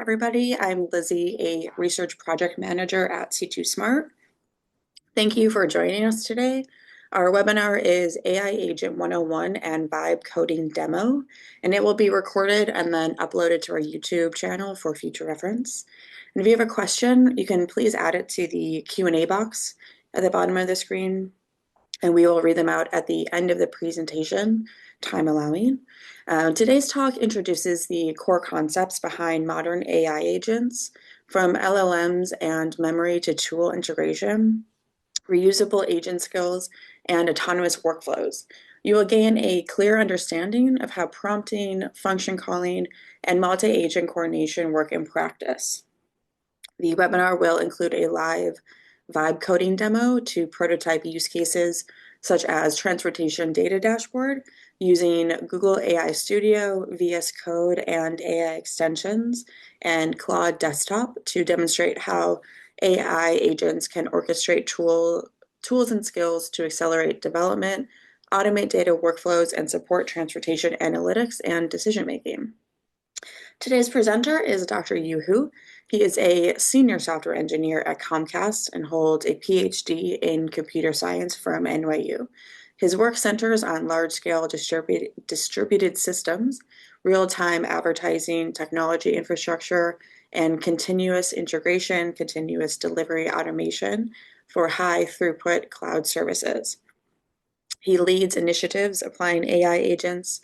everybody. I'm Lizzie, a research project manager at C2 Smart. Thank you for joining us today. Our webinar is AI Agent 101 and Vibe Coding Demo, and it will be recorded and then uploaded to our YouTube channel for future reference. And if you have a question, you can please add it to the Q&A box at the bottom of the screen, and we will read them out at the end of the presentation, time allowing. Today's talk introduces the core concepts behind modern AI agents, from LLMs and memory to tool integration, reusable agent skills, and autonomous workflows. You will gain a clear understanding of how prompting, function calling, and multi-agent coordination work in practice. The webinar will include a live vibe coding demo to prototype use cases such as transportation data dashboard using Google AI Studio, VS Code, and AI extensions, and Claude Desktop to demonstrate how AI agents can orchestrate tools and skills to accelerate development, automate data workflows, and support transportation analytics and decision-making. Today's presenter is Dr. Yu Hu. He is a senior software engineer at Comcast and holds a PhD in computer science from NYU. His work centers on large-scale distributed systems, real-time advertising, technology infrastructure, and continuous integration, continuous delivery automation for high-throughput cloud services. He leads initiatives applying AI agents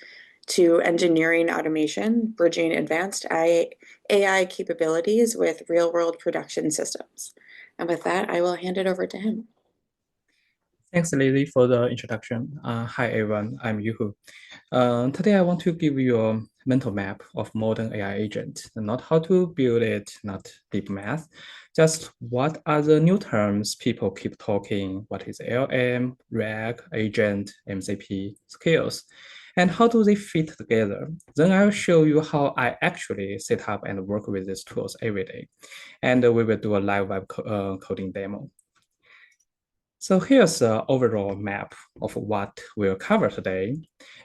to engineering automation, bridging advanced AI capabilities with real-world production systems. And with that, I will hand it over to him. Thanks, Lily, for the introduction. Hi, everyone. I'm Yuhu. Today, I want to give you a mental map of modern AI agent, not how to build it, not deep math, just what are the new terms people keep talking, what is LM, RAG, agent, MCP, skills, and how do they fit together? Then I'll show you how I actually set up and work with these tools every day. And we will do a live web coding demo. So here's the overall map of what we'll cover today.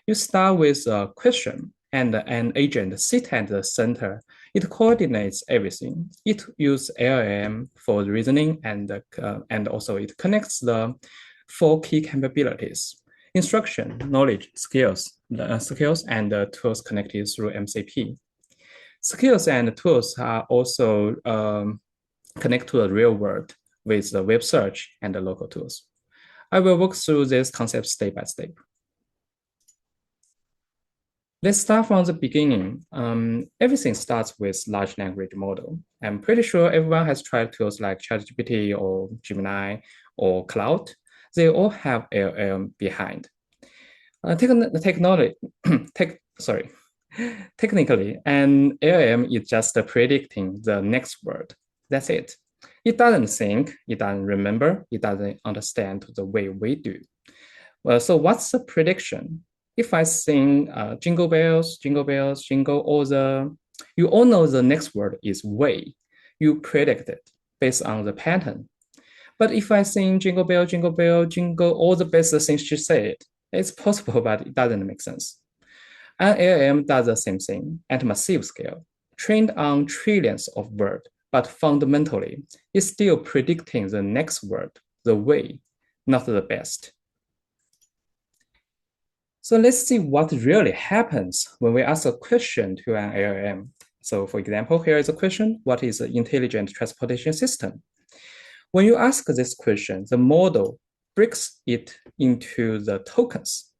You start with a question and an agent sit at the center. It coordinates everything. It uses LLM for reasoning and also it connects the 4 key capabilities: instruction, knowledge, skills, and tools connected through MCP. Skills and tools are also connected to the real world with the web search and the local tools. I will walk through this concept step by step. Let's start from the beginning. Everything starts with large language model. I'm pretty sure everyone has tried tools like ChatGPT or Gemini or Cloud. They all have LLM behind. Technically, an LLM is just predicting the next word. That's it. It doesn't think, it doesn't remember, it doesn't understand the way we do. Well, so what's the prediction? If I sing jingle bells, jingle bells, jingle, you all know the next word is way. You predict it based on the pattern. But if I sing jingle bell, jingle bell, jingle, all the best things she said, it's possible, but it doesn't make sense. An LLM does the same thing at massive scale, trained on trillions of words, but fundamentally, it's still predicting the next word, the way, not the best. So let's see what really happens when we ask a question to an LLM. So for example, here is a question: what is an intelligent transportation system? When you ask this question, the model breaks it into the tokens.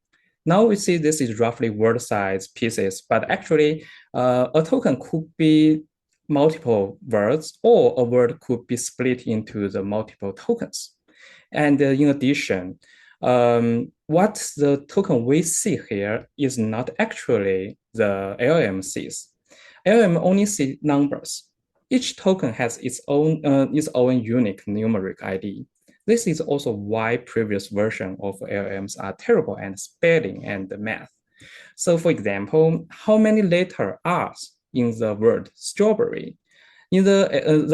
Now we see this is roughly word size pieces, but actually a token could be multiple words, or a word could be split into the multiple tokens. And in addition, what the token we see here is not actually the LLM sees. LLM only sees numbers. Each token has its own unique numeric ID. This is also why previous versions of LLMs are terrible at spelling and math. So for example, how many letters are in the word strawberry? The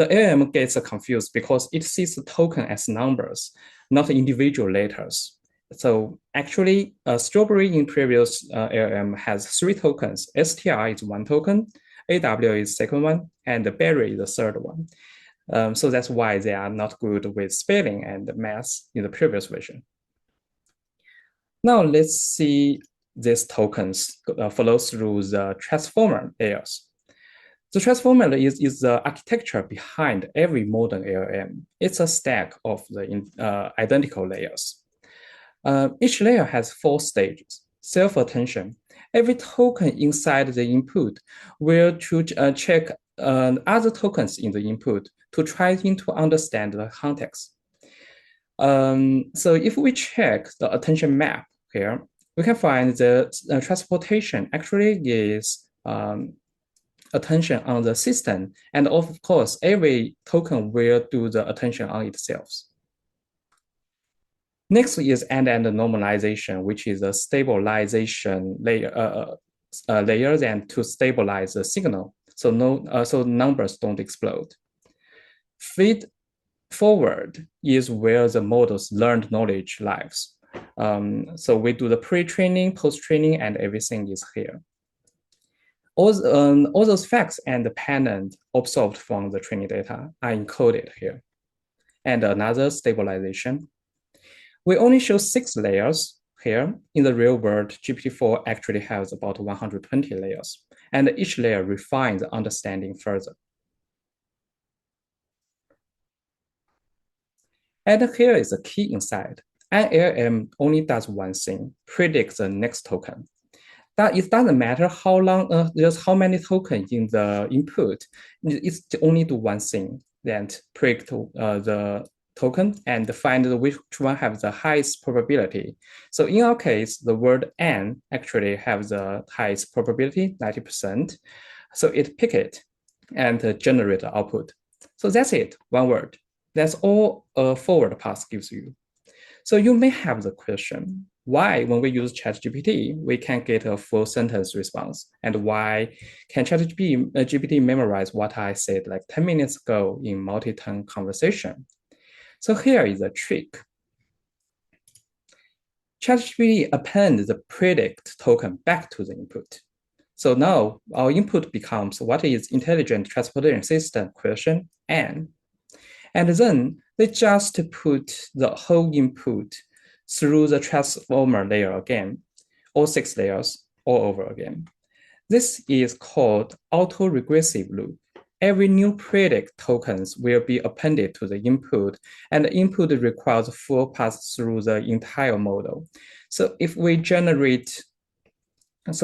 LLM gets confused because it sees the token as numbers, not individual letters. So actually, strawberry in previous LLM has 3 tokens. STR is 1 token, AW is second one, and Berry is the third one. So that's why they are not good with spelling and math in the previous version. Now let's see these tokens follow through the transformer layers. The transformer is the architecture behind every modern LLM. It's a stack of the identical layers. Each layer has 4 stages. Self-attention. Every token inside the input will check other tokens in the input to try to understand the context. So if we check the attention map here, we can find the transportation actually is attention on the system. And of course, every token will do the attention on itself. Next is end-to-end normalization, which is a stabilization layers and to stabilize the signal. So numbers don't explode. Feed forward is where the models learned knowledge lives. So we do the pre-training, post-training, and everything is here. All those facts and the pattern observed from the training data are encoded here. And another stabilization. We only show 6 layers here. In the real world, GPT-4 actually has about 120 layers, and each layer refines the understanding further. And here is a key insight. An LLM only does one thing, predicts the next token. That it doesn't matter how long, there's how many tokens in the input. It's only do one thing, then predict the token and find which one has the highest probability. So in our case, the word "and" actually has the highest probability, 90%. So it pick it and generate the output. So that's it, one word. That's all a forward pass gives you. So you may have the question, why when we use ChatGPT, we can get a full sentence response? And why can ChatGPT memorize what I said like 10 minutes ago in multi-turn conversation? So here is a trick. ChatGPT appends the predict token back to the input. So now our input becomes what is intelligent transportation system question and then they just put the whole input through the transformer layer again, all 6 layers all over again. This is called autoregressive loop. Every new predict tokens will be appended to the input, and the input requires full pass through the entire model. So if we generate 20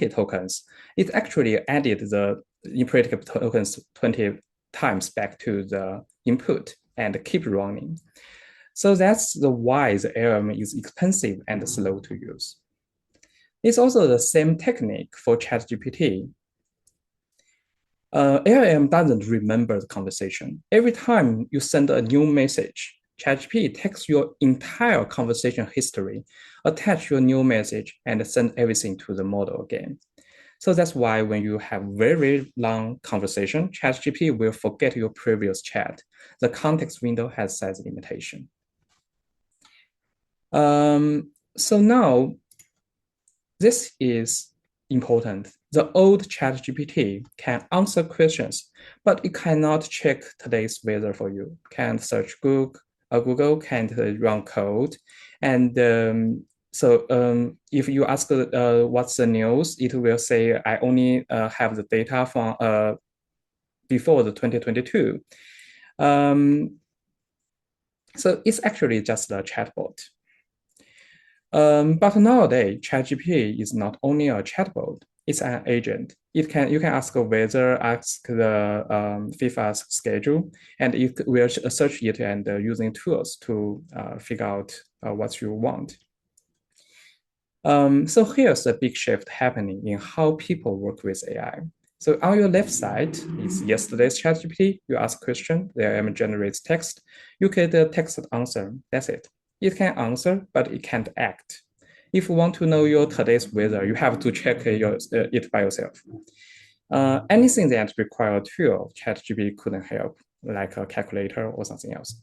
tokens, it actually added the predict tokens 20 times back to the input and keep running. So that's the why the LLM is expensive and slow to use. It's also the same technique for ChatGPT. LLM doesn't remember the conversation. Every time you send a new message, ChatGPT takes your entire conversation history, attach your new message, and send everything to the model again. So that's why when you have very long conversation, ChatGPT will forget your previous chat. The context window has size limitation. So now, this is important. The old ChatGPT can answer questions, but it cannot check today's weather for you. Can't search Google can't run code. And if you ask what's the news, it will say, I only have the data from before the 2022. So it's actually just a chatbot. But nowadays, ChatGPT is not only a chatbot, it's an agent. You can ask the weather, ask the FIFA schedule, and it will search it and using tools to figure out what you want. So here's a big shift happening in how people work with AI. So on your left side is yesterday's ChatGPT. You ask a question, the AI generates text. You get a text answer. That's it. It can answer, but it can't act. If you want to know your today's weather, you have to check it by yourself. Anything that requires a tool, ChatGPT couldn't help, like a calculator or something else.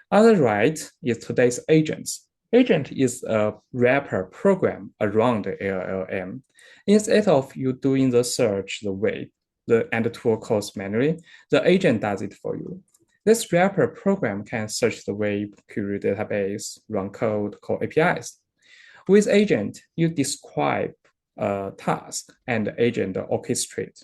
On the right is today's agents. Agent is a wrapper program around the LLM. Instead of you doing the search the way and the tool calls manually, the agent does it for you. This wrapper program can search the web, query database, run code, call APIs. With agent, you describe a task and the agent orchestrates.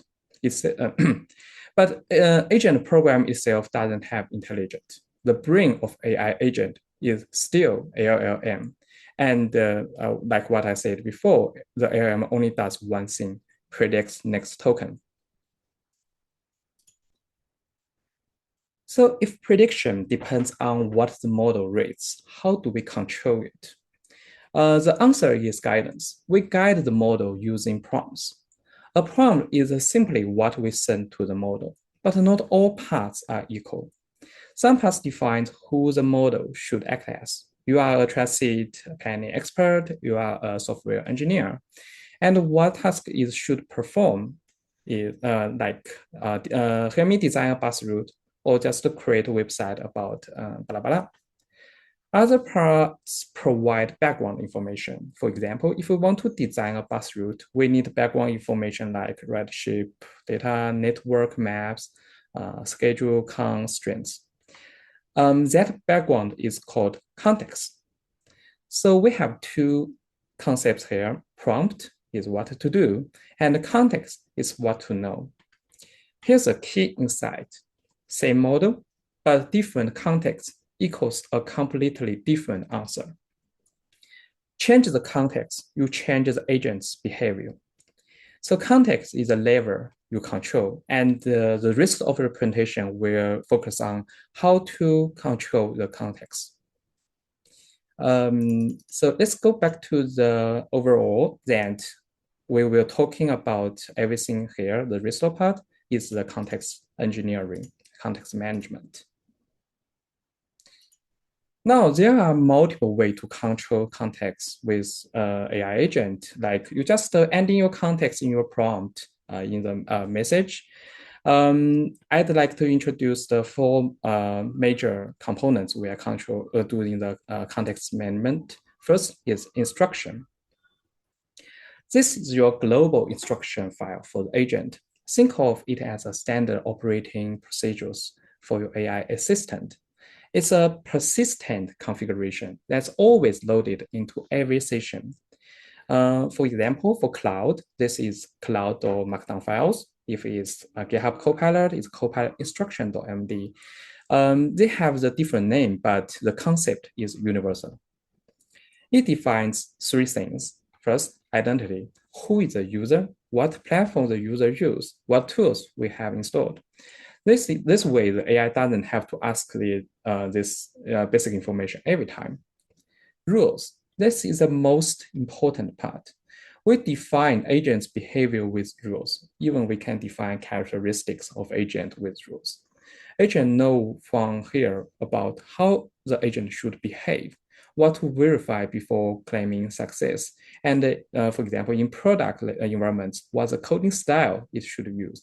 But agent program itself doesn't have intelligence. The brain of AI agent is still LLM. And like what I said before, the LLM only does one thing, predicts next token. So if prediction depends on what the model reads, how do we control it? The answer is guidance. We guide the model using prompts. A prompt is simply what we send to the model, but not all paths are equal. Some paths define who the model should act as. You are a trusted planning expert, you are a software engineer, and what task it should perform is help me design a bus route or just create a website about blah, blah, blah. Other parts provide background information. For example, if we want to design a bus route, we need background information like ridership data, network maps, schedule constraints. That background is called context. So we have two concepts here. Prompt is what to do, and context is what to know. Here's a key insight. Same model, but different context equals a completely different answer. Change the context, you change the agent's behavior. So context is a lever you control, and the rest of the presentation will focus on how to control the context. So let's go back to the overall, then we will talking about everything here. The rest of part is the context engineering, context management. Now, there are multiple ways to control context with AI agent. Like you just ending your context in your prompt in the message. I'd like to introduce the four major components we are doing the context management. First is instruction. This is your global instruction file for the agent. Think of it as a standard operating procedures for your AI assistant. It's a persistent configuration that's always loaded into every session. For example, for cloud, this is cloud or markdown files. If it's a GitHub Copilot, it's Copilot instruction.md. They have the different name, but the concept is universal. It defines three things. First, identity. Who is the user? What platform the user use? What tools we have installed? This way, the AI doesn't have to ask this basic information every time. Rules. This is the most important part. We define agent's behavior with rules. Even we can define characteristics of agent with rules. Agent know from here about how the agent should behave, what to verify before claiming success, and for example, in product environments, what the coding style it should use.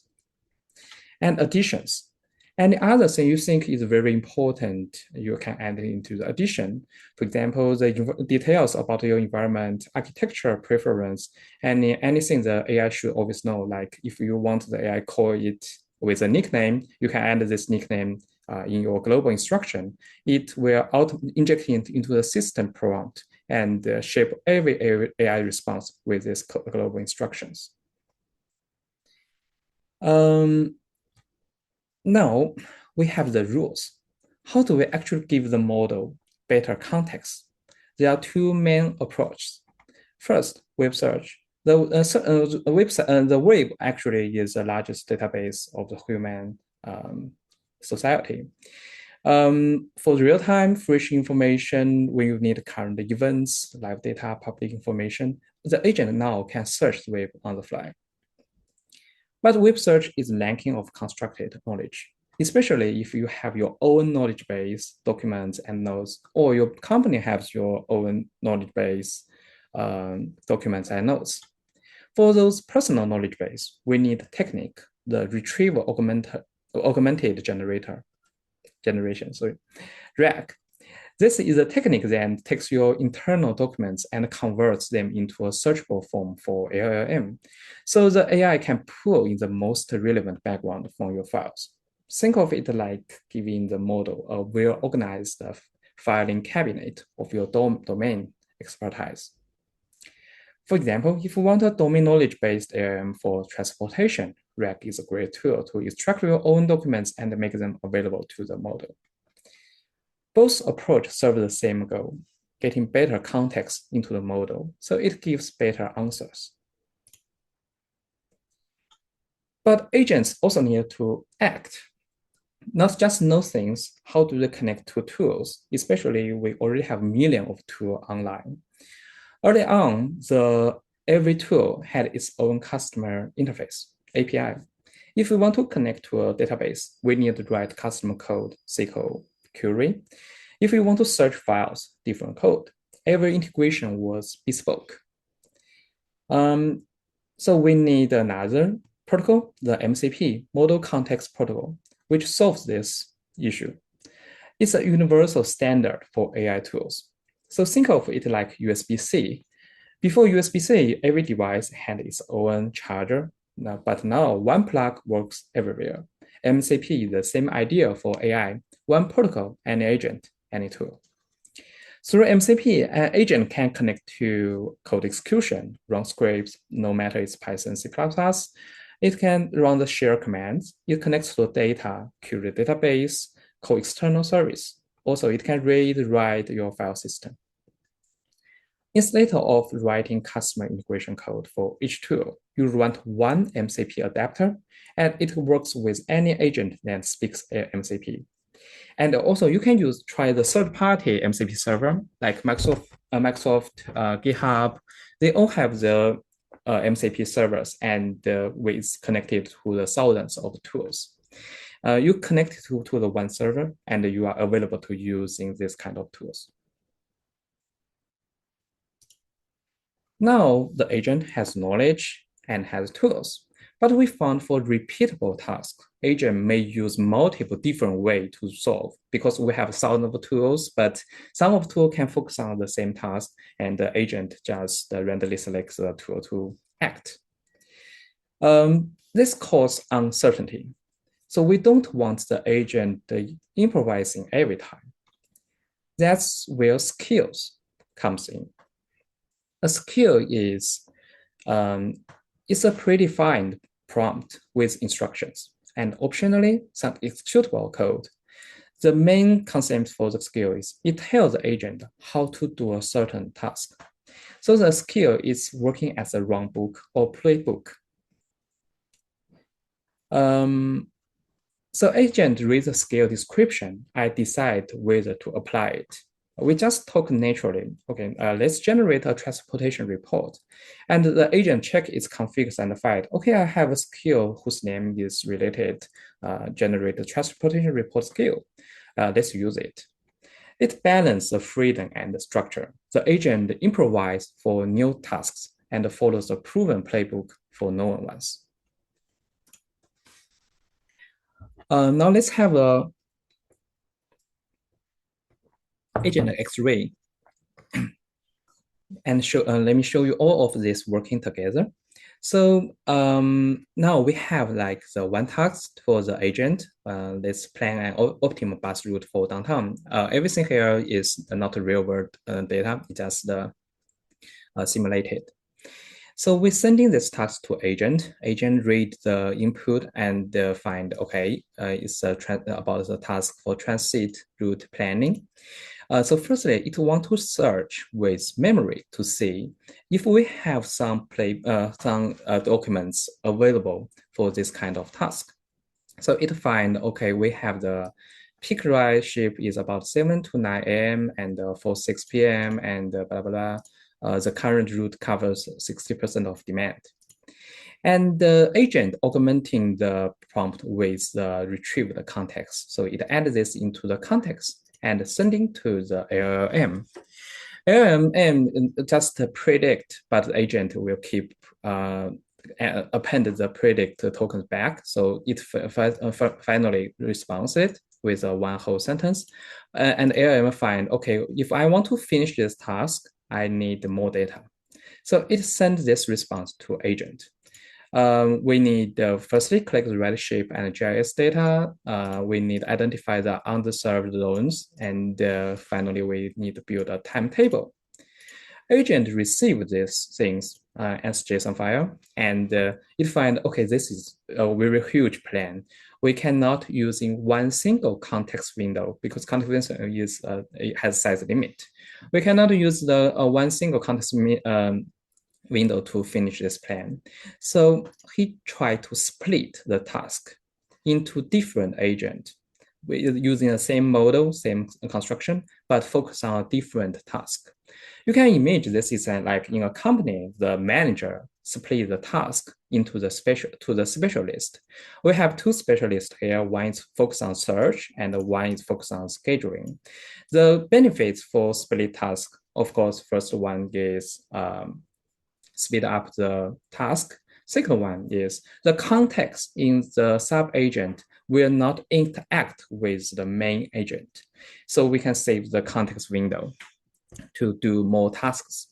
And additions. Any other thing you think is very important, you can add into the addition. For example, the details about your environment, architecture preference, anything the AI should always know. Like if you want the AI call it with a nickname, you can add this nickname in your global instruction. It will inject it into the system prompt and shape every AI response with these global instructions. Now we have the rules. How do we actually give the model better context? There are two main approaches. First, web search. The web actually is the largest database of the human society. For real-time, fresh information, when you need current events, live data, public information, the agent now can search the web on the fly. But web search is lacking of constructed knowledge, especially if you have your own knowledge base, documents, and notes, or your company has your own knowledge base, documents, and notes. For those personal knowledge base, we need technique, the retrieval augmented generation, RAG. This is a technique that takes your internal documents and converts them into a searchable form for LLM. So the AI can pull in the most relevant background from your files. Think of it like giving the model a well-organized filing cabinet of your domain expertise. For example, if you want a domain knowledge-based LLM for transportation, RAG is a great tool to extract your own documents and make them available to the model. Both approaches serve the same goal, getting better context into the model, so it gives better answers. But agents also need to act, not just know things. How do they connect to tools? Especially we already have millions of tools online. Early on, every tool had its own customer interface, API. If we want to connect to a database, we need to write customer code, SQL query. If we want to search files, different code. Every integration was bespoke. So we need another protocol, the MCP, Model Context Protocol, which solves this issue. It's a universal standard for AI tools. So think of it like USB-C. Before USB-C, every device had its own charger, but now one plug works everywhere. MCP is the same idea for AI, one protocol, any agent, any tool. Through MCP, an agent can connect to code execution, run scripts, no matter it's Python, C++. It can run the share commands. It connects to the data, query database, call external service. Also, it can read, write your file system. Instead of writing customer integration code for each tool, you run one MCP adapter, and it works with any agent that speaks MCP. And also, you can try the third-party MCP server like Microsoft, GitHub. They all have the MCP servers, and it's connected to the thousands of tools. You connect to the one server, and you are available to using this kind of tools. Now the agent has knowledge and has tools, but we found for repeatable tasks, agent may use multiple different ways to solve because we have thousands of tools, but some of the tools can focus on the same task and the agent just randomly selects the tool to act. This causes uncertainty. So we don't want the agent improvising every time. That's where skills comes in. A skill is it's a predefined prompt with instructions and optionally some executable code. The main concept for the skill is it tells the agent how to do a certain task. So the skill is working as a runbook or playbook. So agent reads the skill description. I decide whether to apply it. We just talk naturally. Okay, let's generate a transportation report. And the agent check its configs and find, okay, I have a skill whose name is related, generate the transportation report skill. Let's use it. It balances the freedom and the structure. The agent improvises for new tasks and follows a proven playbook for known ones. Now let's have a agent X-ray and let me show you all of this working together. So now we have like the one task for the agent. Let's plan an optimal bus route for downtown. Everything here is not real world data, it's just the simulated. So we're sending this task to agent. Agent read the input and find, okay, it's about the task for transit route planning. So firstly, it wants to search with memory to see if we have some documents available for this kind of task. So it find, okay, we have the peak ride ship is about 7 to 9 a.m. and for 6 p.m. and blah, blah, blah. The current route covers 60% of demand. And the agent augmenting the prompt with the retrieved context. So it adds this into the context and sending to the LLM. LLM just predict, but the agent will keep append the predict tokens back. So it finally responds it with a one whole sentence. And LLM find, okay, if I want to finish this task, I need more data. So it sends this response to agent. We need firstly collect the Redshift and GIS data. We need to identify the underserved zones, and finally we need to build a timetable. Agent receive these things as JSON file, and it find, okay, this is a very huge plan. We cannot using one single context window because context window is it has size limit. We cannot use the one single context window to finish this plan. So he tried to split the task into different agents using the same model, same construction, but focus on a different task. You can imagine this is like in a company, the manager split the task into the specialist. We have two specialists here. One is focused on search and one is focused on scheduling. The benefits for split task, of course, first one is speed up the task. Second one is the context in the sub-agent will not interact with the main agent. So we can save the context window to do more tasks.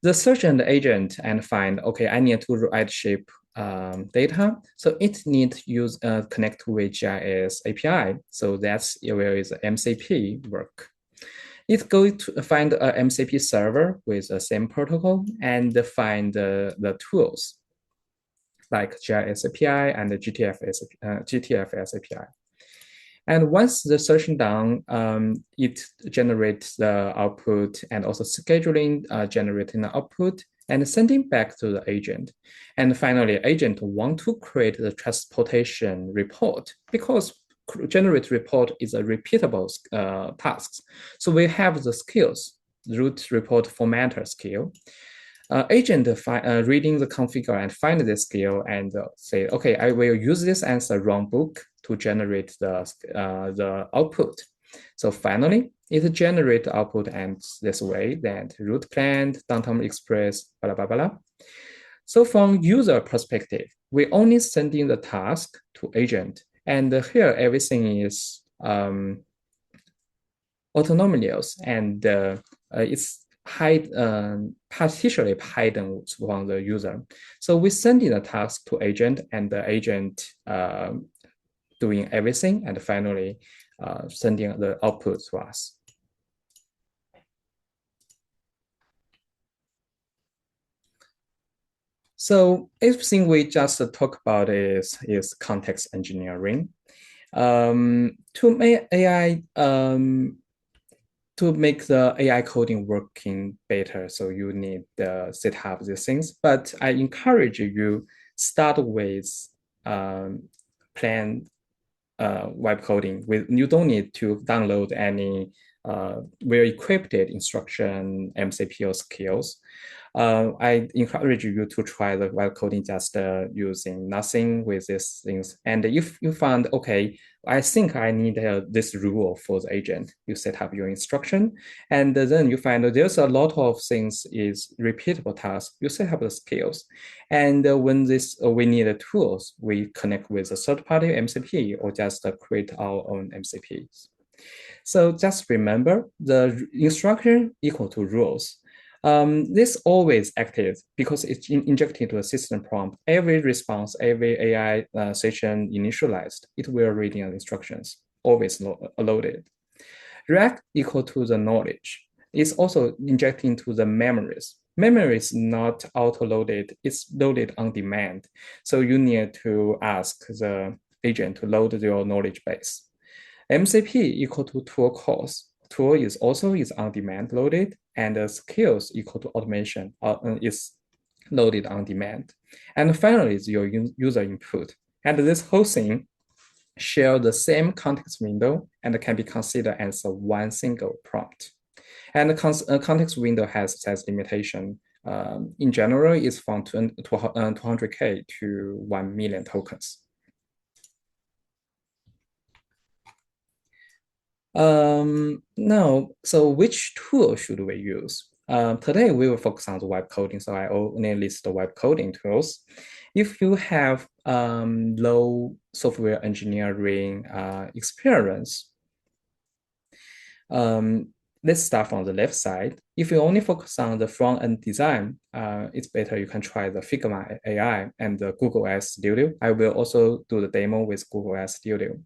The search and agent and find, okay, I need to Redshift data. So it needs to use connect with GIS API. So that's where is MCP work. It's going to find a MCP server with the same protocol and find the tools like GIS API and the GTFS API. And once the searching done, it generates the output and also scheduling, generating the output and sending back to the agent. And finally, agent want to create the transportation report because generate report is a repeatable task. So we have the skills, root report formatter skill. Agent reading the configure and find the skill and say, okay, I will use this as a run book to generate the output. So finally, it generates the output and this way that route plan, downtown express, blah, blah, blah. So from user perspective, we only sending the task to agent. And here everything is autonomous and it's partially hidden from the user. So we sending the task to agent and the agent doing everything and finally sending the output to us. So everything we just talk about is context engineering. To make AI to make the AI coding working better, so you need to set up these things. But I encourage you start with plain web coding. You don't need to download any well-equipped instruction MCP or skills. I encourage you to try the web coding just using nothing with these things. And if you found, okay, I think I need this rule for the agent, you set up your instruction. And then you find there's a lot of things is repeatable tasks. You set up the skills. And when we need the tools, we connect with a third-party MCP or just create our own MCPs. So just remember the instruction equal to rules. This always active because it's injected into a system prompt. Every response, every AI session initialized, it will read the instructions, always loaded. React equal to the knowledge. It's also injected into the memories. Memory is not auto-loaded, it's loaded on demand. So you need to ask the agent to load your knowledge base. MCP equal to tool calls. Tool is also on demand loaded, and the skills equal to automation is loaded on demand. And finally is your user input. And this whole thing share the same context window and can be considered as a one single prompt. And the context window has size limitation. In general, it's from 200K to 1 million tokens. Now, so which tool should we use? Today we will focus on the web coding, so I only list the web coding tools. If you have low software engineering experience, um, let's start from the left side. If you only focus on the front end design, it's better you can try the Figma AI and the Google Apps Studio. I will also do the demo with Google Apps Studio.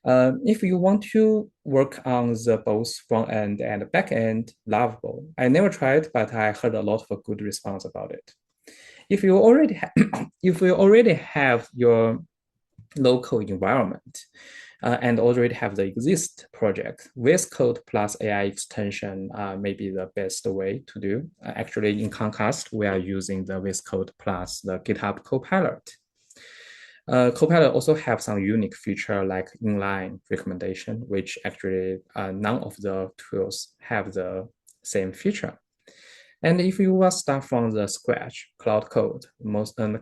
If you want to work on the both front end and back end, lovable. I never tried, but I heard a lot of good response about it. If you already if you already have your local environment and already have the exist project with code plus AI extension may be the best way to do. Actually, in Comcast, we are using the with code plus the GitHub Copilot. Copilot also have some unique feature like inline recommendation, which actually none of the tools have the same feature. And if you will start from the scratch, Cloud Code,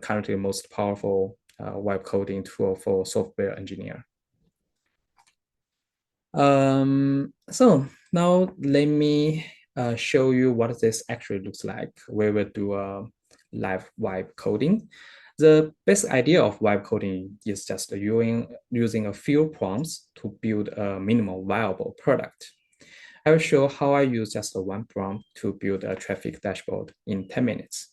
currently most powerful web coding tool for software engineer. So now let me show you what this actually looks like. We will do a live web coding. The basic idea of web coding is just using a few prompts to build a minimal viable product. I will show how I use just one prompt to build a traffic dashboard in 10 minutes.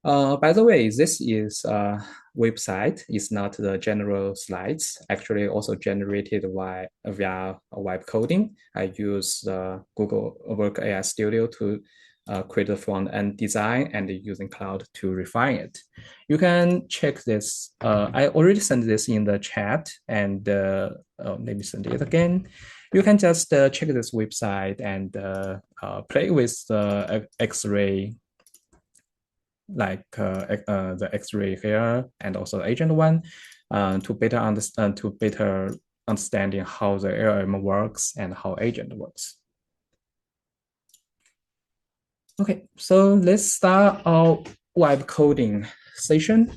By the way, this is a website. It's not the general slides. Actually, also generated via web coding. I use Google Work AI Studio to create the front end design and using cloud to refine it. You can check this. I already sent this in the chat, and let me send it again. You can just check this website and play with the X-ray, like the X-ray here and also the agent one, to better understanding how the LLM works and how agent works. Okay, so let's start our web coding session.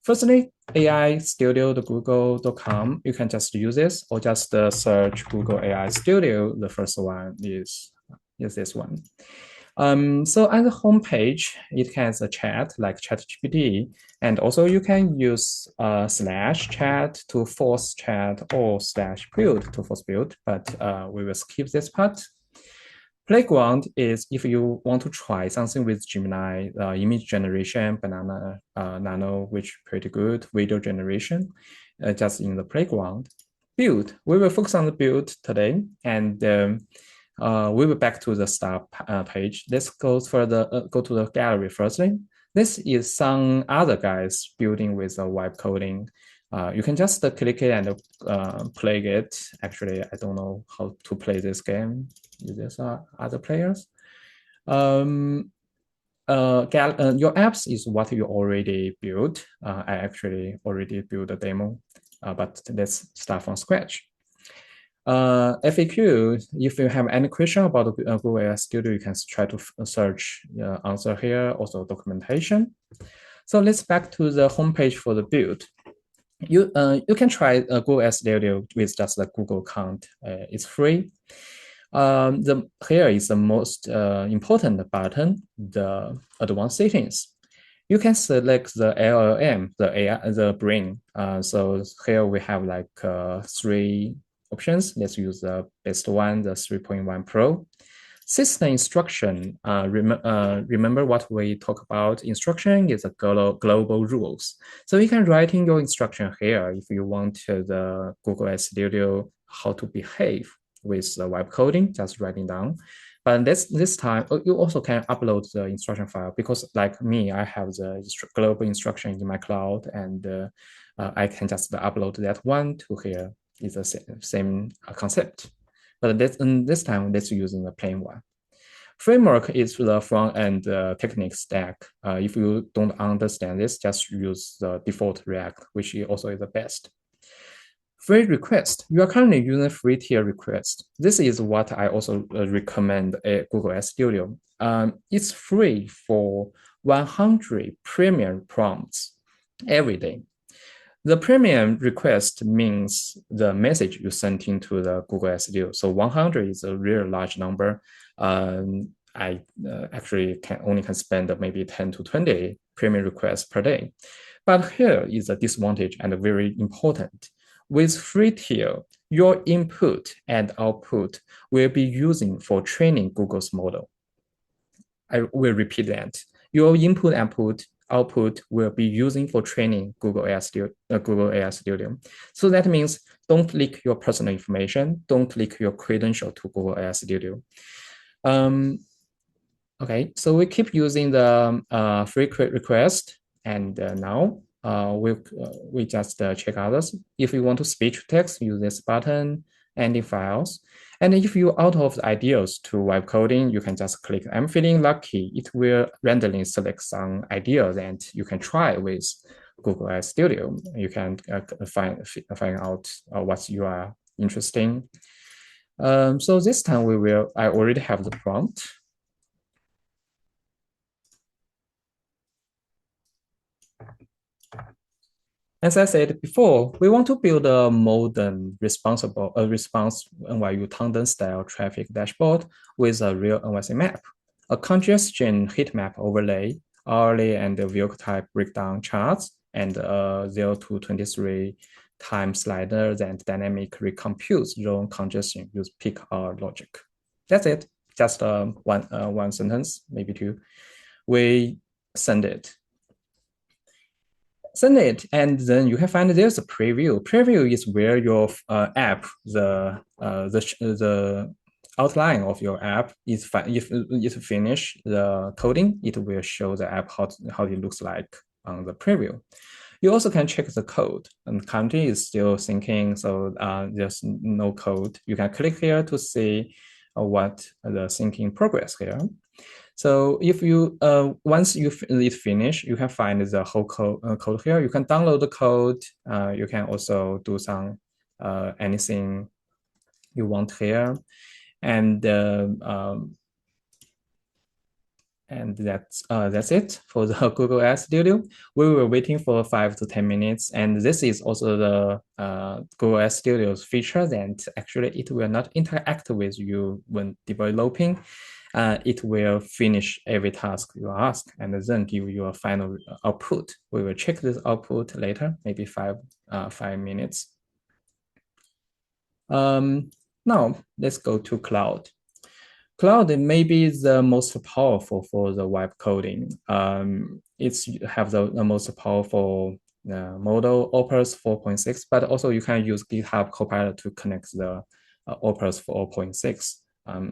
Firstly, AI Studio, the google.com, you can just use this or just search Google AI Studio. The first one is this one. So at the homepage, it has a chat like ChatGPT, and also you can use /chat to force chat or /build to force build, but we will skip this part. Playground is if you want to try something with Gemini, image generation, banana, nano, which pretty good, video generation, just in the playground. Build, we will focus on the build today, and we will back to the start page. Let's go further, go to the gallery firstly. This is some other guys building with a web coding. You can just click it and play it. Actually, I don't know how to play this game. There's other players. Your apps is what you already built. I actually already built a demo, but let's start from scratch. FAQ, if you have any question about Google AI Studio, you can try to search the answer here, also documentation. So let's back to the homepage for the build. You can try Google AI Studio with just the Google account. It's free. Here is the most important button, the advanced settings. You can select the LLM, the AI, the brain. So here we have like 3 options. Let's use the best one, the 3.1 Pro. System instruction, remember what we talk about. Instruction is a global rules. So you can write in your instruction here if you want the Google AI Studio how to behave with the web coding, just writing down. But this time, you also can upload the instruction file because like me, I have the global instruction in my cloud and I can just upload that one to here. It's the same concept. But this time, let's using the plain one. Framework is the front end technique stack. If you don't understand this, just use the default React, which also is the best. Free request. You are currently using free tier request. This is what I also recommend at Google AI Studio. It's free for 100 premium prompts every day. The premium request means the message you sent into the Google Studio. So 100 is a really large number. I actually can spend maybe 10 to 20 premium requests per day. But here is a disadvantage and very important. With free tier, your input and output will be using for training Google's model. I will repeat that. Your input and output will be using for training Google AI Studio. So that means don't leak your personal information, don't leak your credential to Google AI Studio. Okay, so we keep using the free request, and now we just check others. If you want to speech text, use this button, ending files. And if you're out of ideas to web coding, you can just click I'm feeling lucky. It will randomly select some ideas and you can try with Google AI Studio. You can find out what you are interested in. So this time I already have the prompt. As I said before, we want to build a modern, response NYU Tandem style traffic dashboard with a real NYC map, a congestion heat map overlay, hourly and vehicle type breakdown charts, and a 0 to 23 time slider that dynamic recomputes zone congestion use peak hour logic. That's it. Just one sentence, maybe two. We send it and then you can find there's a preview. Preview is where your app, the outline of your app is if you finish the coding, it will show the app how it looks like on the preview. You also can check the code, and currently is still syncing, so there's no code. You can click here to see what the syncing progress here. So if you once it finish, you can find the whole code here. You can download the code. You can also do some anything you want here, and that's it for the Google Ad Studio. We were waiting for 5 to 10 minutes, and this is also the Google Ad Studio's feature that actually it will not interact with you when developing. It will finish every task you ask and then give you a final output. We will check this output later, maybe 5 minutes. Now let's go to cloud. Cloud may be the most powerful for the web coding. It's have the most powerful model Opus 4.6, but also you can use GitHub Copilot to connect the Opus 4.6.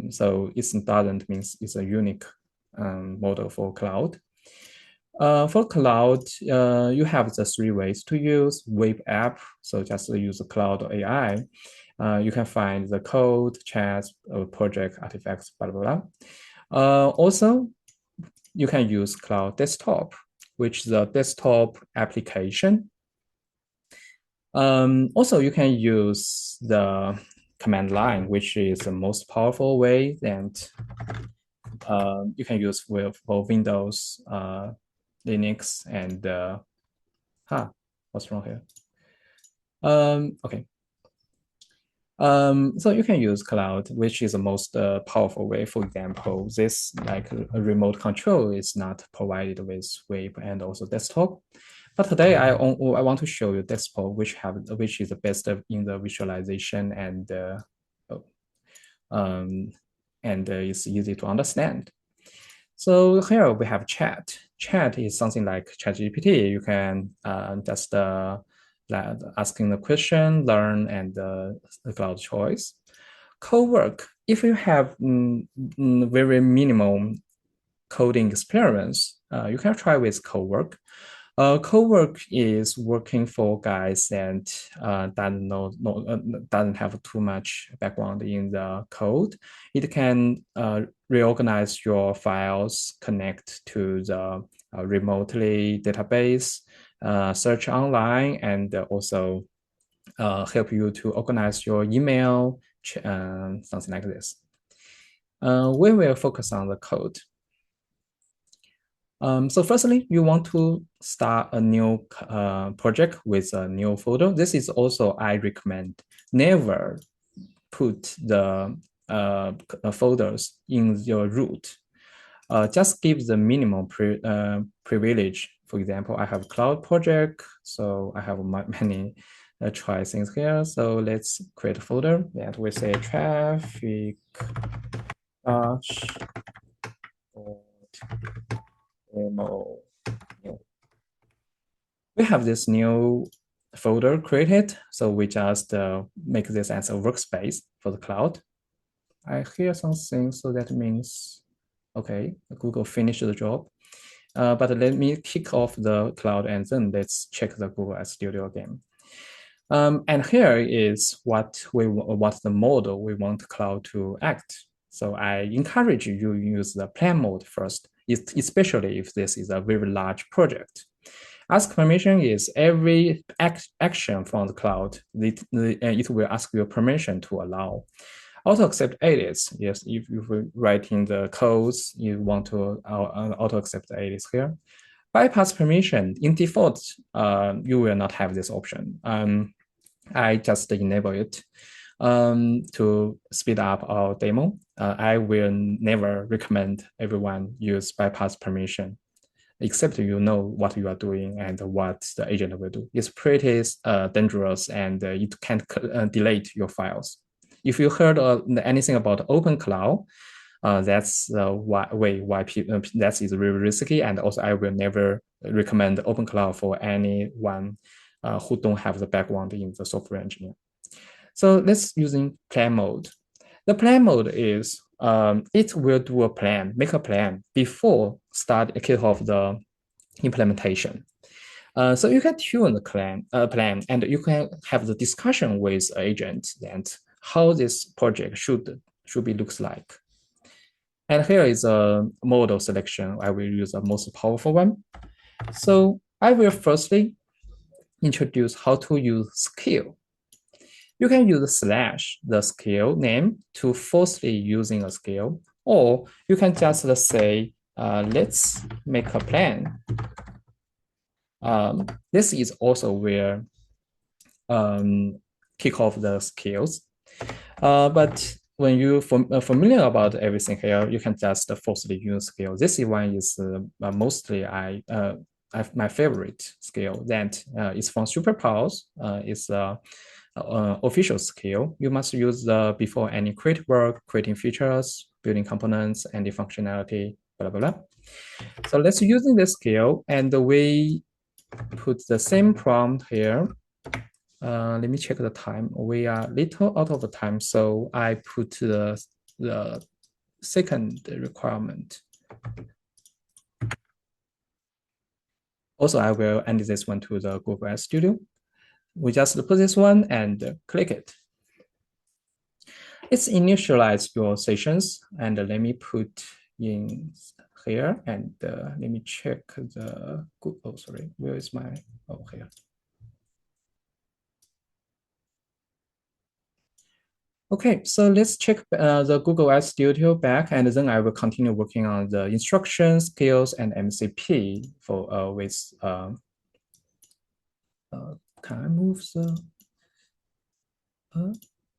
So it doesn't mean it's a unique model for cloud. For cloud, you have the 3 ways to use web app. So just use the cloud AI. You can find the code, chats, project artifacts, blah, blah, blah. Also, you can use cloud desktop, which is a desktop application. Also, you can use the command line, which is the most powerful way, and you can use for Windows, Linux, and what's wrong here? Okay. So you can use cloud, which is the most powerful way. For example, this like a remote control is not provided with web and also desktop. But today I want to show you desktop, which is the best in the visualization and it's easy to understand. So here we have chat. Chat is something like ChatGPT. You can just asking the question, learn, and the cloud choice. Co-work. If you have very minimal coding experience, you can try with co-work. Co-work is working for guys and doesn't have too much background in the code. It can reorganize your files, connect to the remotely database, search online, and also help you to organize your email, something like this. We will focus on the code. So firstly, you want to start a new project with a new folder. This is also I recommend never put the folders in your root. Just give the minimum privilege. For example, I have cloud project, so I have many try things here. So let's create a folder that we say traffic demo. We have this new folder created, so we just make this as a workspace for the cloud. I hear something, so that means, okay, Google finished the job. But let me kick off the cloud and then let's check the Google Studio again. And here is what the model we want cloud to act. So I encourage you to use the plan mode first, especially if this is a very large project. Ask permission is every action from the cloud. It will ask you permission to allow. Auto accept edits. Yes, if you're writing the codes, you want to auto accept edits here. Bypass permission. In default, you will not have this option. I just enable it to speed up our demo. I will never recommend everyone use bypass permission, except you know what you are doing and what the agent will do. It's pretty dangerous and it can delete your files. If you heard anything about open cloud, that's why people, that is really risky. And also I will never recommend open cloud for anyone who don't have the background in the software engineer. So let's using plan mode. The plan mode is it will do a plan, make a plan before kick off the implementation. So you can tune the plan and you can have the discussion with agent and how this project should be looks like. And here is a model selection. I will use the most powerful one. So I will firstly introduce how to use skill. You can use slash the skill name to forcefully using a skill, or you can just say, let's make a plan. This is also where kick off the skills. But when you familiar about everything here, you can just forcefully use skill. This one is mostly my favorite skill that is from superpowers. It's official skill. You must use before any create work, creating features, building components, and the functionality, blah, blah, blah. So let's using this skill and we put the same prompt here. Let me check the time. We are little out of the time, so I put the second requirement. Also, I will add this one to the Google Studio. We just put this one and click it. It's initialize your sessions, and let me put in here, and let me check the Google. Oh, sorry, where is my? Oh, here. Okay, so let's check the Google Ads Studio back, and then I will continue working on the instructions, skills, and MCP for with. Can I move the?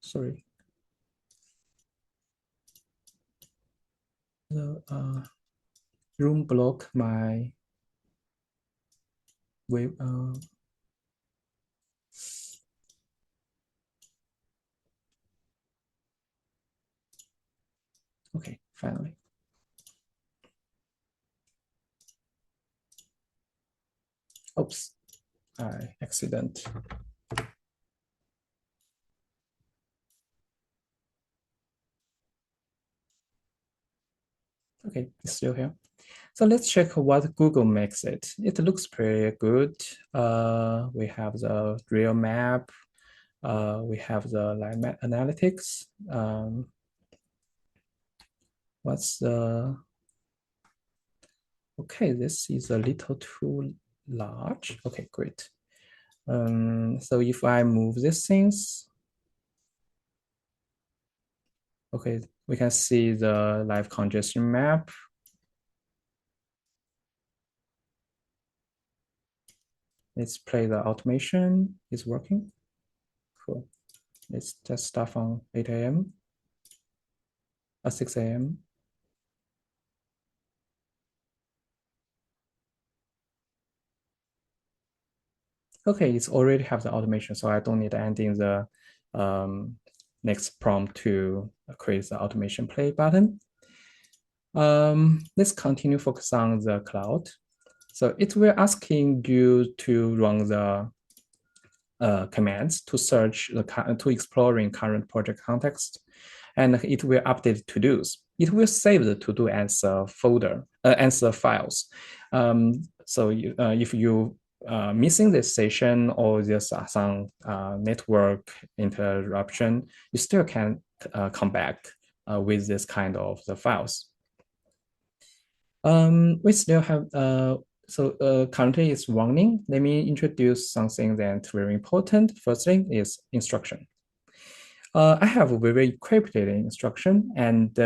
Sorry. The room block my web. Okay, finally. Oops, I accident. Okay, it's still here. So let's check what Google makes it. It looks pretty good. We have the real map. We have the line map analytics. What's the, okay, this is a little too large. Okay, great. So if I move these things, okay, we can see the live congestion map. Let's play the automation. It's working. Cool. Let's just start from 8 a.m. 6 a.m. Okay, it's already have the automation, so I don't need to end in the next prompt to create the automation play button. Let's continue focus on the cloud. So it will asking you to run the commands to search to exploring current project context, and it will update to-dos. It will save the to-do as a folder, as a files. So if you missing this session or there's some network interruption, you still can come back with this kind of the files. We still have currently it's running. Let me introduce something that's very important. First thing is instruction. I have a very encrypted instruction, and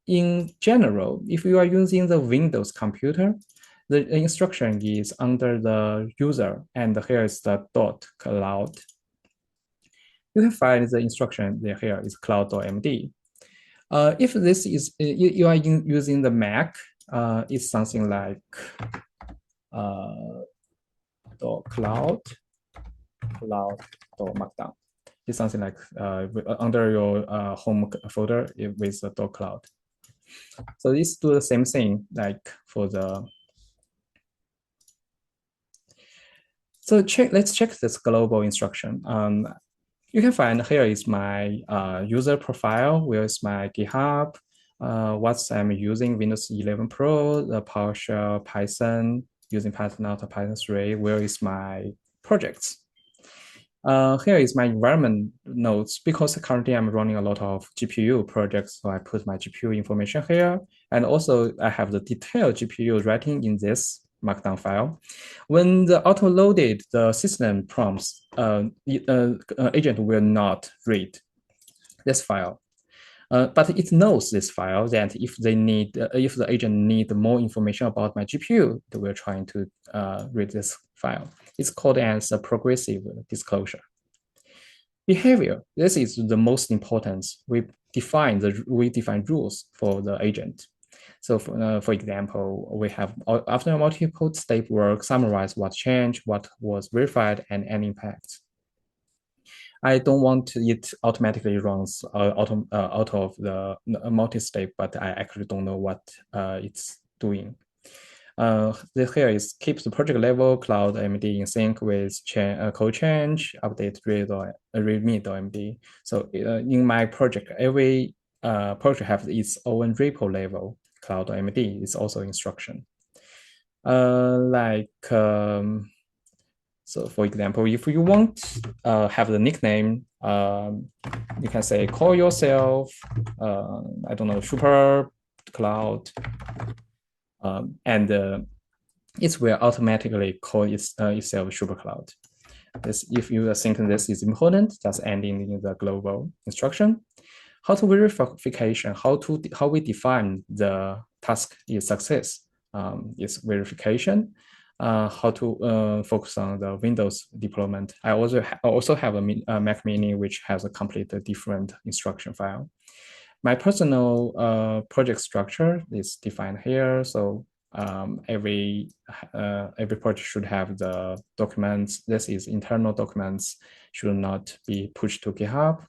in general, if you are using the Windows computer, the instruction is under the user, and here is the .cloud. You can find the instruction here is cloud.md. If this is you are using the Mac, it's something like cloud.markdown. It's something like under your home folder with the .cloud. So this do the same thing like for the. So let's check this global instruction. You can find here is my user profile, where is my GitHub, what I'm using Windows 11 Pro, the PowerShell, Python, using Python out of Python 3, where is my projects. Here is my environment nodes, because currently I'm running a lot of GPU projects, so I put my GPU information here. And also I have the detailed GPU writing in this markdown file. When the auto-loaded the system prompts, agent will not read this file. But it knows this file that if the agent need more information about my GPU, they will try to read this file. It's called as a progressive disclosure. Behavior. This is the most important. We define rules for the agent. So for example, we have after multiple step work, summarize what changed, what was verified, and any impacts. I don't want it automatically runs out of the multi-step, but I actually don't know what it's doing. This here is keeps the project level cloud MD in sync with code change, update readme.md. So in my project, every project has its own repo level cloud MD. Is also instruction. So for example, if you want have the nickname, you can say call yourself, I don't know, super cloud, and it will automatically call itself super cloud. This, if you think this is important, just ending in the global instruction. How to verification, how we define the task is success is verification. How to focus on the Windows deployment. I also have a Mac Mini which has a completely different instruction file. My personal project structure is defined here. So every project should have the documents. This is internal documents, should not be pushed to GitHub.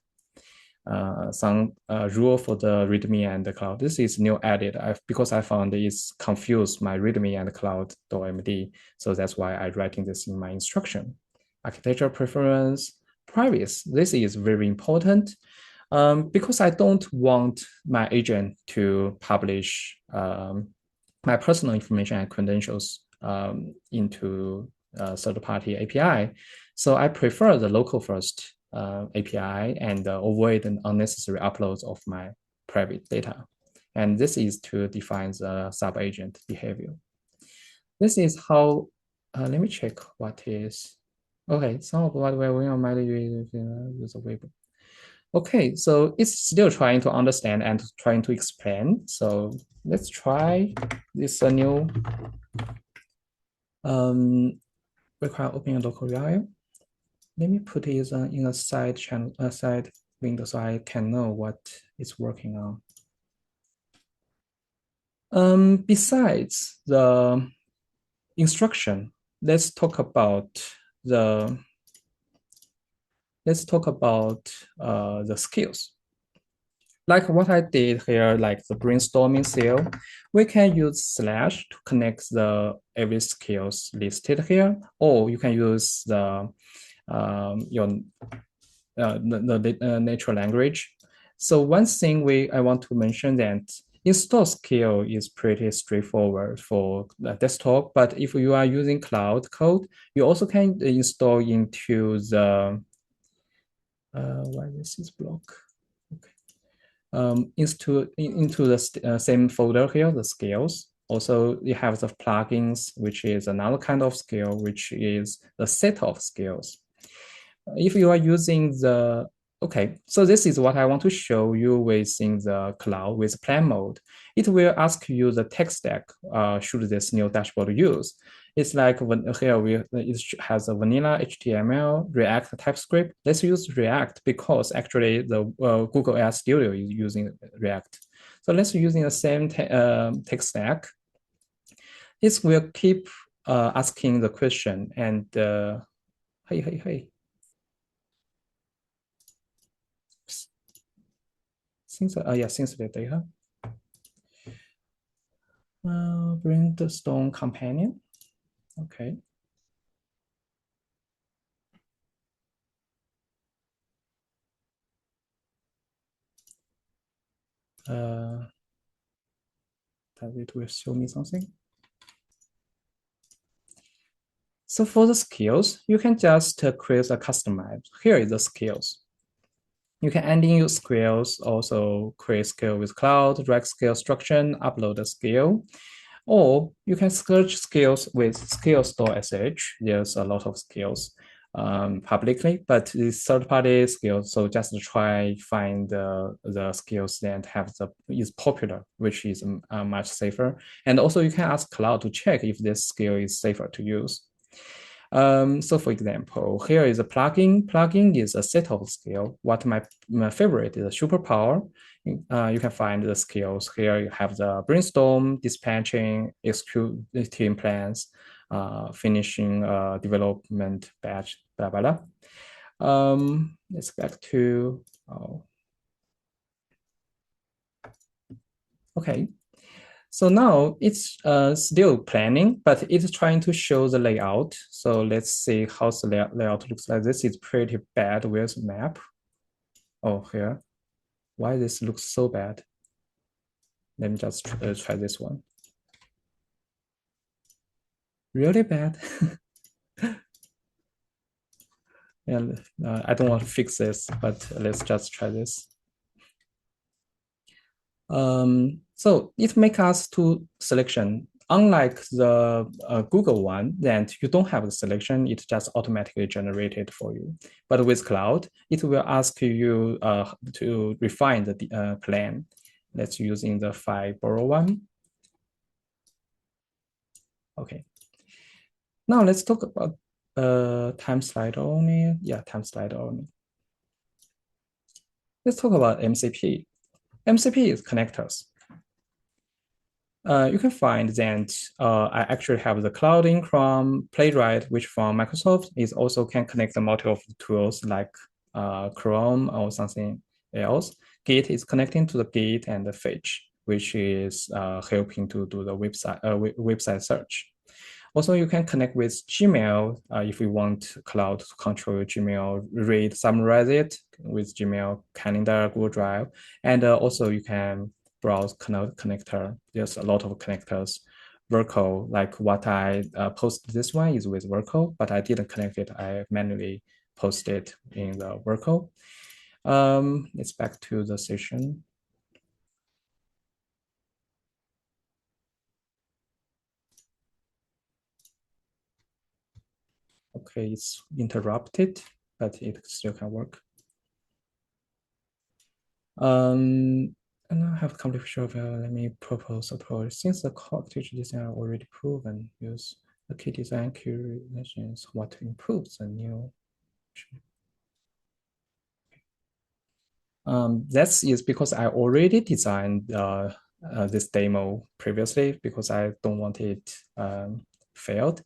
Some rule for the README and the cloud. This is new added because I found it's confused my README and cloud.md. So that's why I'm writing this in my instruction. Architecture preference, privacy. This is very important because I don't want my agent to publish my personal information and credentials into third-party API. So I prefer the local first API and avoid an unnecessary uploads of my private data. And this is to define the sub-agent behavior. This is how, let me check what is, okay, some of what we might use a web. Okay, so it's still trying to understand and trying to explain. So let's try this new require opening a local URL. Let me put it in a side channel, a side window, so I can know what it's working on. Besides the instruction, let's talk about the the skills. Like what I did here, like the brainstorming cell, we can use slash to connect the every skills listed here, or you can use the your natural language. So one thing I want to mention that install skill is pretty straightforward for the desktop, but if you are using cloud code, you also can install into the why this is block. Okay. Into the same folder here, the skills. Also, you have the plugins, which is another kind of skill, which is the set of skills. If you are using the, okay, so this is what I want to show you within the cloud with plan mode. It will ask you the tech stack should this new dashboard use. It's like here it has a vanilla HTML, React, TypeScript. Let's use React because actually the Google AI Studio is using React. So let's using the same tech stack. It will keep asking the question and hey. Since the data. Bring the stone companion. Okay. That it will show me something. So for the skills, you can just create a customize. Here is the skills. You can add in your skills, also create skill with cloud, drag skill structure, upload a skill. Or you can search skills with skill store sh. There's a lot of skills publicly, but it's third-party skills. So just try find the skills that have the is popular, which is much safer. And also you can ask cloud to check if this skill is safer to use. So for example, here is a plugin. Plugin is a set of skill. What my favorite is a superpower. You can find the skills here. You have the brainstorm, dispatching, executing plans, finishing development batch, blah, blah, blah. Let's back to, okay. So now it's still planning, but it's trying to show the layout. So let's see how the layout looks like. This is pretty bad with map. Oh, here. Why this looks so bad? Let me just try this one. Really bad. And I don't want to fix this, but let's just try this. So it makes us to selection. Unlike the Google one, that you don't have the selection, it just automatically generated for you. But with cloud, it will ask you to refine the plan. Let's using the 5 borrow one. Okay. Now let's talk about time slider only. Yeah, time slider only. Let's talk about MCP. MCP is connectors. You can find that I actually have the cloud in Chrome, Playwright, which from Microsoft is also can connect the multiple tools like Chrome or something else. Git is connecting to the Git and the Fetch, which is helping to do the website search. Also, you can connect with Gmail if you want cloud to control Gmail, read, summarize it with Gmail, Calendar, Google Drive, and also you can browse connector. There's a lot of connectors. Verco, like what I posted this one is with Verco, but I didn't connect it. I manually posted in the Verco. It's back to the session. Okay, it's interrupted, but it still can work. And I have complete sure let me propose approach. Since the code teacher design are already proven, use The key design curations, what to improve the new. That is because I already designed this demo previously because I don't want it failed.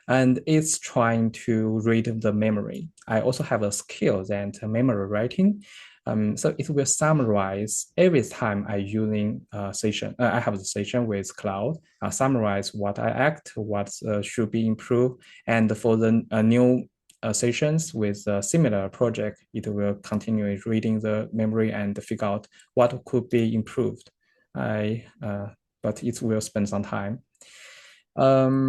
And it's trying to read the memory. I also have a skill that memory writing. So it will summarize every time I using session. I have the session with cloud. Summarize what I act, what should be improved, and for the new sessions with a similar project, it will continue reading the memory and figure out what could be improved. But it will spend some time. Let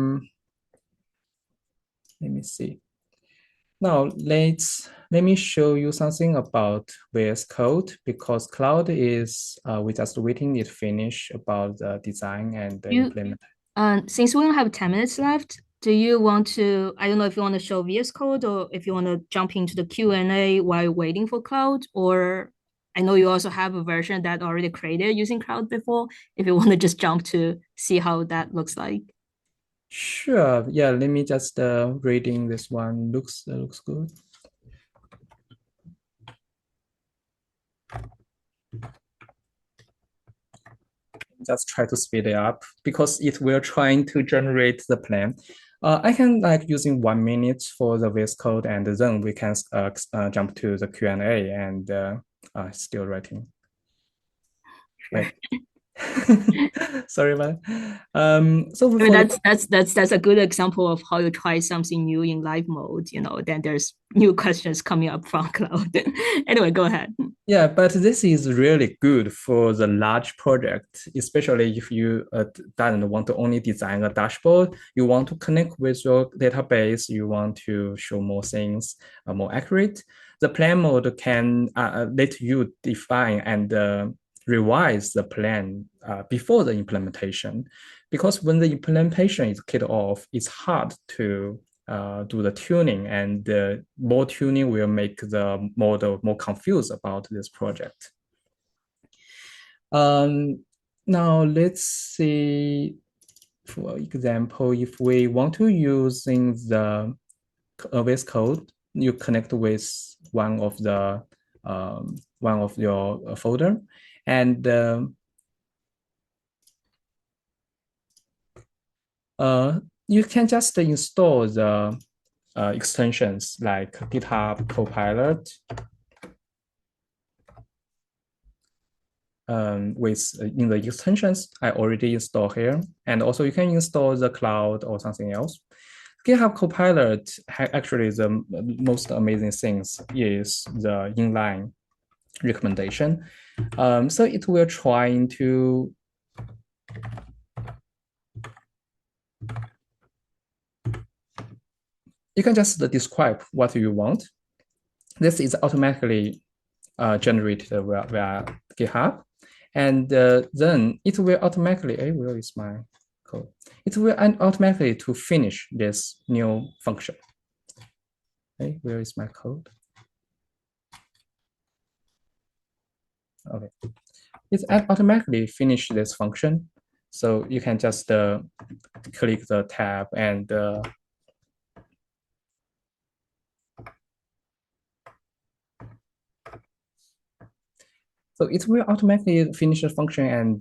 me see. Now let me show you something about VS Code because Cloud is we just waiting it finish about the design and the You, implement. since we only have 10 minutes left, do you want to, I don't know if you want to show VS Code or if you want to jump into the Q&A while waiting for Cloud, or I know you also have a version that already created using Cloud before, if you want to just jump to see how that looks like. Sure. Yeah, let me just reading this one. Looks good. Just try to speed it up because it will trying to generate the plan. I can like using 1 minute for the VS Code and then we can jump to the Q&A and still writing. Sure. Sorry about so I mean, for that's a good example of how you try something new in live mode, then there's new questions coming up from Cloud. Anyway, go ahead. yeah, but this is really good for the large project, especially if you don't want to only design a dashboard, you want to connect with your database, you want to show more things, more accurate. The plan mode can let you define and revise the plan before the implementation. Because when the implementation is kicked off, it's hard to do the tuning, and more tuning will make the model more confused about this project. Now let's see, for example, if we want to using the VS Code, you connect with one of your folder, and you can just install the extensions like GitHub Copilot with in the extensions I already installed here. And also you can install the cloud or something else. GitHub Copilot actually the most amazing things is the inline recommendation. So it will trying to you can just describe what you want. This is automatically generated via GitHub. And then it will automatically, where is my code? It will automatically to finish this new function. Okay, where is my code? Okay, it's automatically finish this function. So you can just click the tab and so it will automatically finish the function, and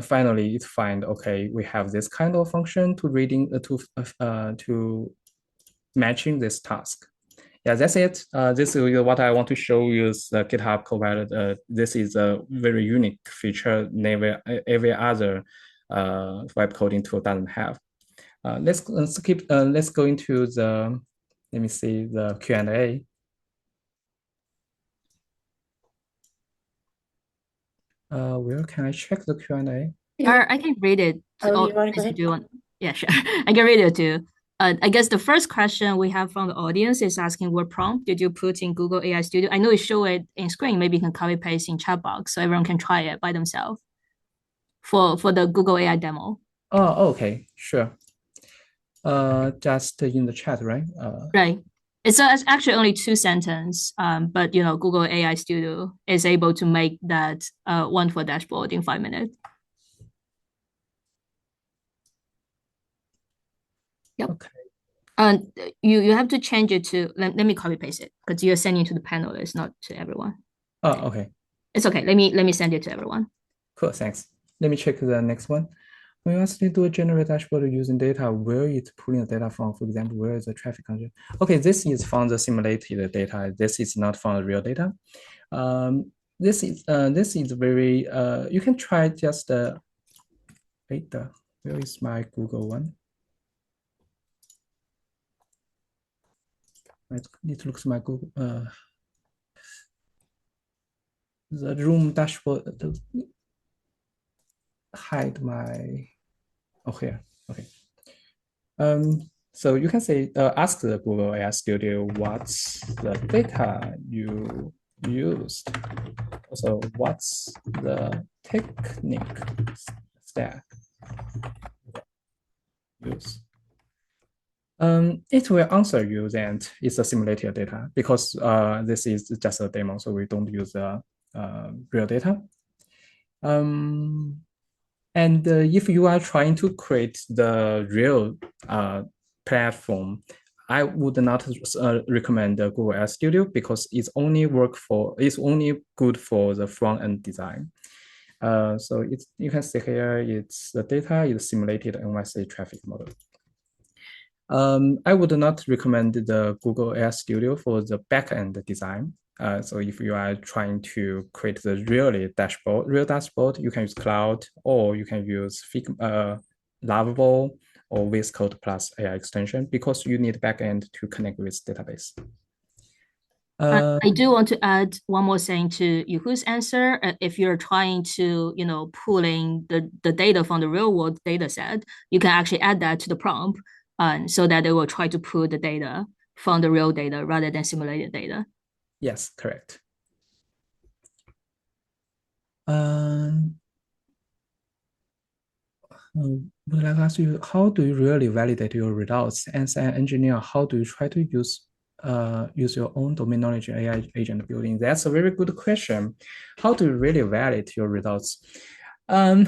finally it find, okay, we have this kind of function to reading to matching this task. Yeah, that's it. This is what I want to show you is the GitHub Copilot. This is a very unique feature never every other web coding tool doesn't have. Let's skip. Let's go into the. Let me see the Q&A. Where can I check the Q&A? Or I can read it. Oh, you want to go ahead? Do you want? Yeah, sure. I can read it too. I guess the first question we have from the audience is asking what prompt did you put in Google AI Studio? I know you show it in screen. Maybe you can copy paste in chat box so everyone can try it by themselves for the Google AI demo. Oh, okay, sure. Just in the chat, right? Right. It's actually only 2 sentences, but Google AI Studio is able to make that wonderful dashboard in 5 minutes. Yep. Okay. You have to change it to let me copy paste it because you're sending to the panelists, not to everyone. Oh, okay. It's okay. Let me send it to everyone. Cool. Thanks. Let me check the next one. When you actually do a generate dashboard using data, where it's pulling the data from, for example, where is the traffic control? Okay, this is from the simulated data. This is not from the real data. This is very you can try just wait, where is my Google one? It looks my Google the room dashboard hide my here. Okay. So you can say ask the Google AI Studio what's the data you used. So what's the technique stack use? It will answer you that it's a simulated data because this is just a demo, so we don't use real data. And if you are trying to create the real platform, I would not recommend the Google AI Studio because it's only good for the front end design. So you can see here, it's the data is simulated NYC traffic model. I would not recommend the Google AI Studio for the backend design. So if you are trying to create the real dashboard, you can use Cloud or you can use Lovable or VS Code plus AI extension because you need backend to connect with database. I do want to add one more thing to Yuhu's answer. If you're trying to, pulling the data from the real world data set, you can actually add that to the prompt, so that it will try to pull the data from the real data rather than simulated data. Yes, correct. Would like to ask you, how do you really validate your results? As an engineer, how do you try to use your own domain knowledge AI agent building? That's a very good question. How do you really validate your results? Um,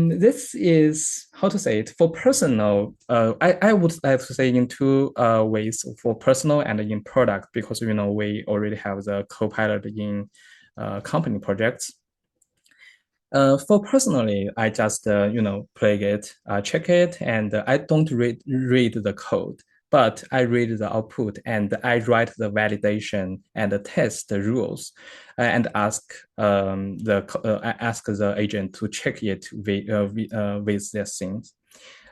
this is how to say it for personal. I would like to say in two ways for personal and in product because we already have the Copilot in company projects. For personally, I just play it, check it, and I don't read the code, but I read the output and I write the validation and test the rules, and I ask the agent to check it with these things.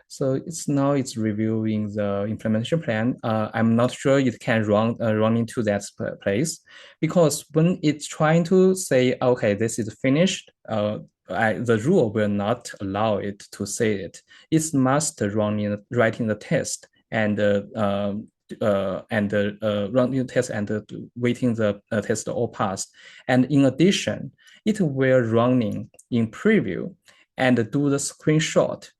So it's reviewing the implementation plan. I'm not sure it can run into that place because when it's trying to say, okay, this is finished, the rule will not allow it to say it. It must writing the test and running the test and waiting the test all pass. And in addition, it will running in preview and do the screenshot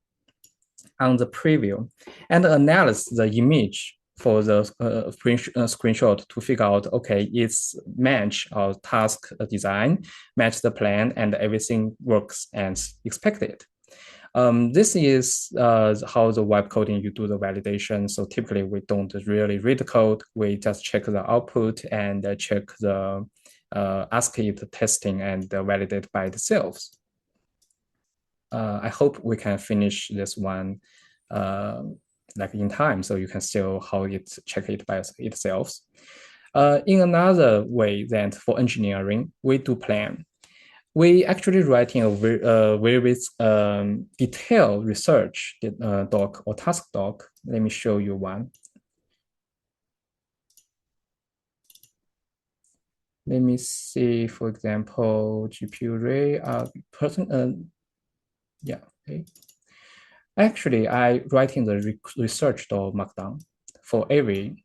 on the preview and analyze the image for the screenshot to figure out, okay, it's match our task design, match the plan, and everything works as expected. This is how the web coding you do the validation. So typically we don't really read the code. We just check the output and check the ask it testing and validate by itself. I hope we can finish this one like in time, so you can still how it check it by itself. In another way, then for engineering, we do plan. We actually writing a very detailed research doc or task doc. Let me show you one. Let me see, for example, GPU array, yeah, okay. Actually, I writing the research doc markdown for every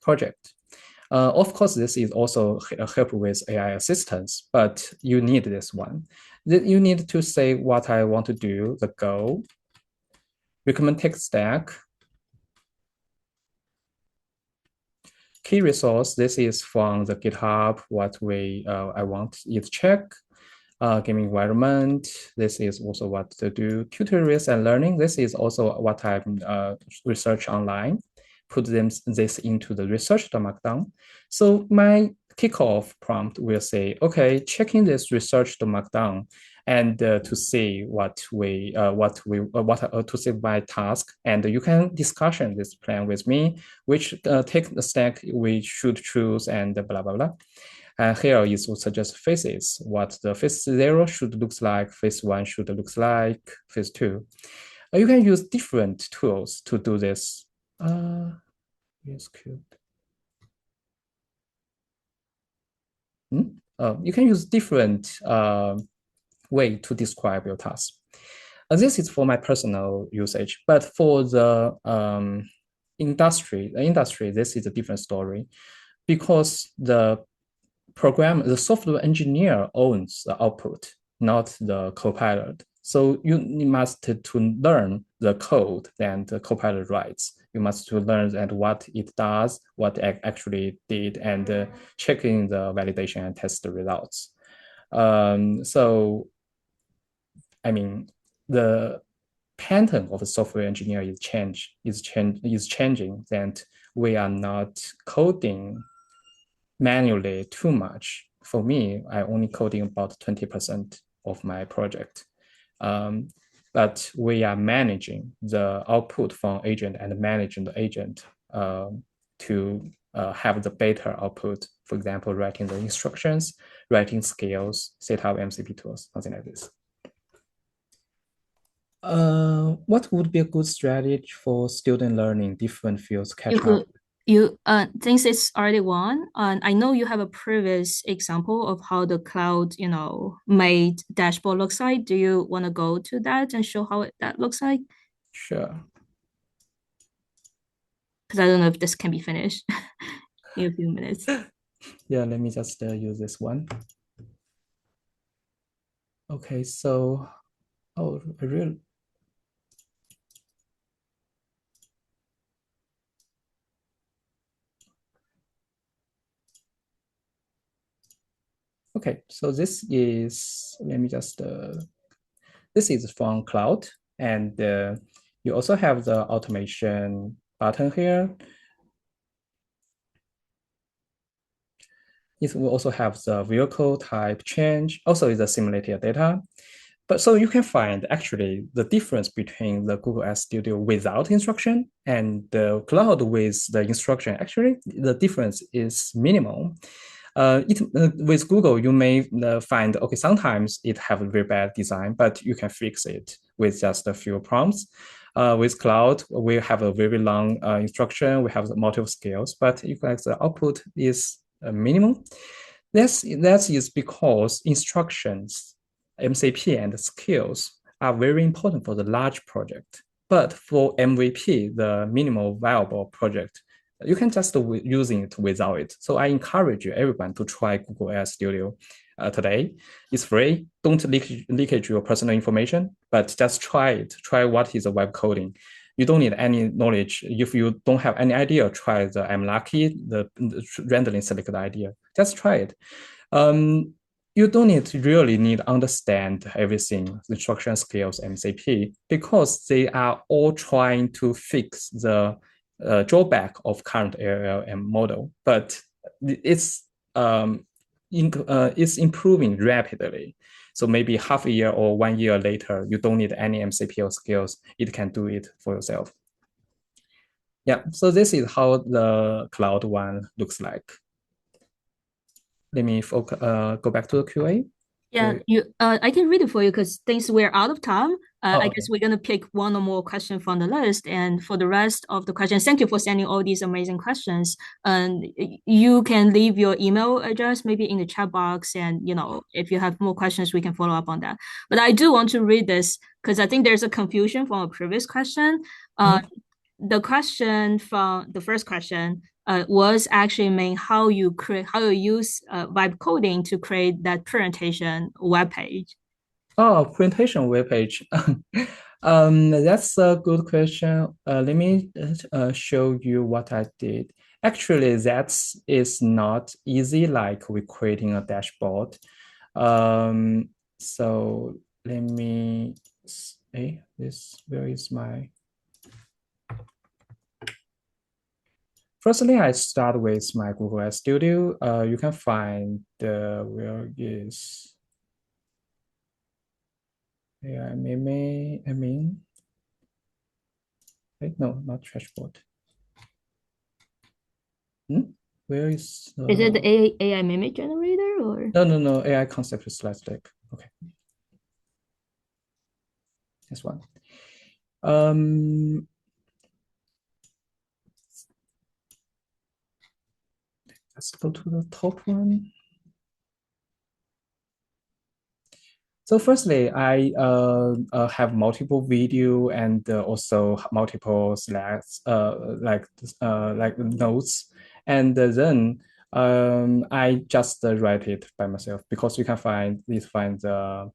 project. Of course, this is also help with AI assistance, but you need this one. You need to say what I want to do, the goal, recommend tech stack, key resource. This is from the GitHub, what I want it check. game environment. This is also what to do. Tutorials and learning. This is also what I research online. Put this into the research markdown. So my kickoff prompt will say, okay, checking this research markdown and to see to see my task, and you can discussion this plan with me, which take the stack we should choose, and blah blah blah. And here is also just phases, what the phase 0 should look like, phase 1 should look like, phase 2. You can use different tools to do this. Yes, cute. You can use different way to describe your task. This is for my personal usage, but for the industry, this is a different story, because the software engineer owns the output, not the copilot. So you must to learn the code that the copilot writes. You must to learn and what it does, what it actually did, and checking the validation and test the results. So, I mean, the pattern of a software engineer is changing. That we are not coding manually too much. For me, I only coding about 20% of my project. But we are managing the output from agent and managing the agent to have the better output. For example, writing the instructions, writing scales, set up MCP tools, something like this. What would be a good strategy for student learning different fields catch up? Since it's already one, I know you have a previous example of how the cloud, made dashboard looks like. Do you want to go to that and show how that looks like? Sure. Because I don't know if this can be finished in a few minutes. Yeah, let me just use this one. Okay, so, oh, I really. Okay, so this is, let me just, this is from cloud, and you also have the automation button here. It will also have the vehicle type change, also is the simulated data. But so you can find actually the difference between the Google Ads Studio without instruction and the cloud with the instruction. Actually, the difference is minimal. With Google, you may find, okay, sometimes it have a very bad design, but you can fix it with just a few prompts. With cloud, we have a very long instruction. We have the multiple scales, but you can, the output is minimum. That is because instructions, MCP, and skills are very important for the large project. But for MVP, the minimal viable project, you can just using it without it. So I encourage everyone to try Google Ads Studio today. It's free. Don't leakage your personal information, but just try it. Try what is a web coding. You don't need any knowledge. If you don't have any idea, try the I'm lucky, the randomly selected idea. Just try it. You don't really need to understand everything, instruction skills, MCP, because they are all trying to fix the drawback of current LLM model, but it's improving rapidly. So maybe half a year or 1 year later, you don't need any MCP or skills. It can do it for yourself. Yeah, so this is how the cloud one looks like. Let me go back to the QA. Yeah, I can read it for you because since we're out of time, I okay. guess we're gonna pick one or more question from the list. And for the rest of the questions, thank you for sending all these amazing questions. And you can leave your email address maybe in the chat box, and if you have more questions, we can follow up on that. But I do want to read this because I think there's a confusion from a previous question. The question from the first question was actually mean how you use vibe coding to create that presentation web page. Oh, presentation web page. That's a good question. Let me show you what I did. Actually, that is not easy like we creating a dashboard. So let me say this. Where is my? Firstly, I start with my Google Ad Studio. You can find where is AI meme. I mean, wait, no, not dashboard. Where is Is it the AI mimic generator or? no AI concept slide deck. Okay, this one. Let's go to the top one. So firstly, I have multiple video and also multiple slides, like notes, and then I just write it by myself because you can find the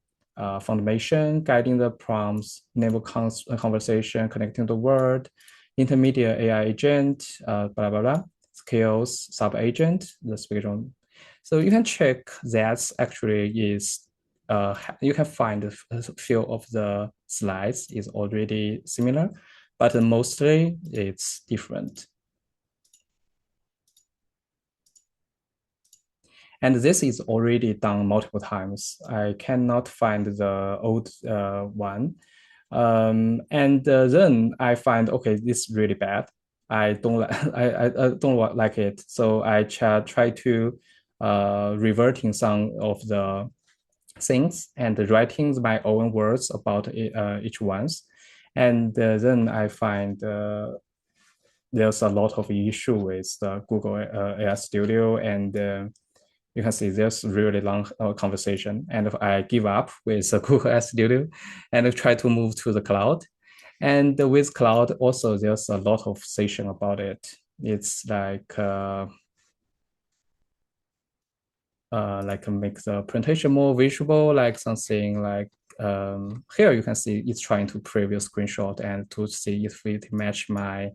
foundation, guiding the prompts, enable conversation, connecting the word, intermediate AI agent, blah blah blah, skills, sub agent, the spectrum. So you can check that actually is you can find a few of the slides is already similar, but mostly it's different. And this is already done multiple times. I cannot find the old one. And then I find, okay, this is really bad. I don't I don't like it. So I try to reverting some of the things and writing my own words about each ones. And then I find there's a lot of issue with the Google AI Studio, and you can see there's really long conversation. And if I give up with the Google AI Studio and try to move to the cloud. And with cloud, also there's a lot of session about it. It's like make the presentation more visual, like something like here you can see it's trying to preview screenshot and to see if it match my